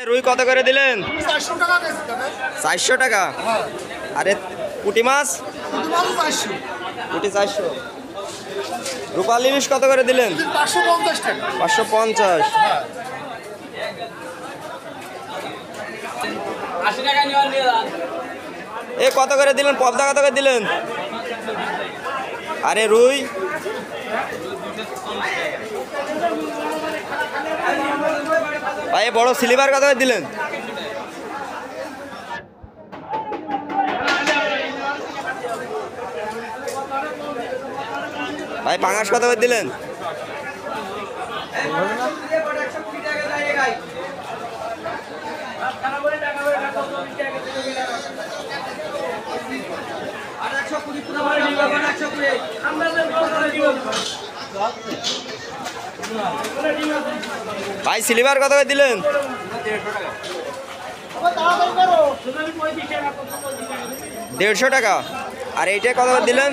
রুই কত করে দিলেন? 400 টাকা। আরে পুঁটি মাছ? পুঁটি 400। রূপালী ইলিশ কত করে দিলেন? 550 টাকা। 550। 80 টাকা নিয়ে যান। এ কত করে দিলেন? পদ্মা কত করে দিলেন? আরে রুই? ভাই বড় সিলিভার কত করে দিলেন? ভাই পাঙাশ কত করে দিলেন? ভাই সিলিভার কত করে দিলেন? 150 টাকা। আর এইটা কত করে দিলেন?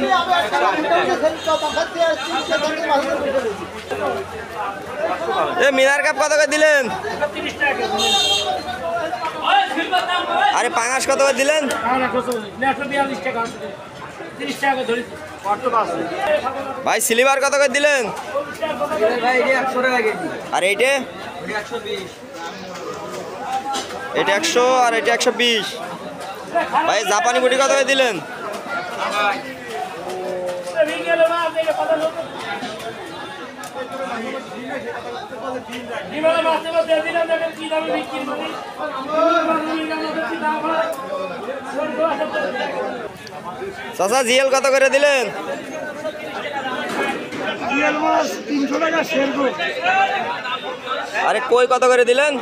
এ মিনার কাপ কত করে দিলেন? আরে পাঙাশ কত করে দিলেন? ভাই সিলিভার কত করে দিলেন? আর এইটা? এটা 100 আর এটা 120। ভাই জাপানি বুটি কত করে দিলেন? চাচা জিএল কত করে দিলেন? আরে কই কত করে দিলেন?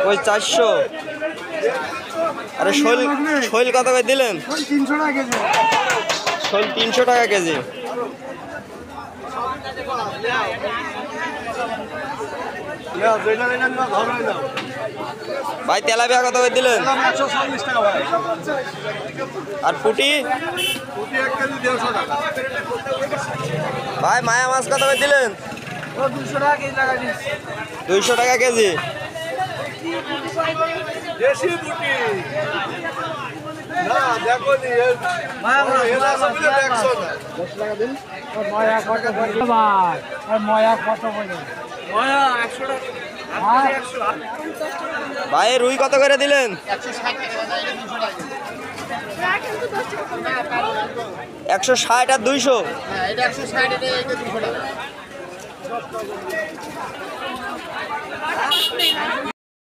ওই 400। আরে শৈল কত করে দিলেন? শৈল 300 টাকা কেজি। ভাই তেলাপিয়া কত করে দিলেন? আর পুটি? ভাই মায়া মাছ কত করে দিলেন? 200 টাকা কেজি। ভাই রুই কত করে দিলেন? 160 আর 200। এটা 160, এটা 200 টাকা।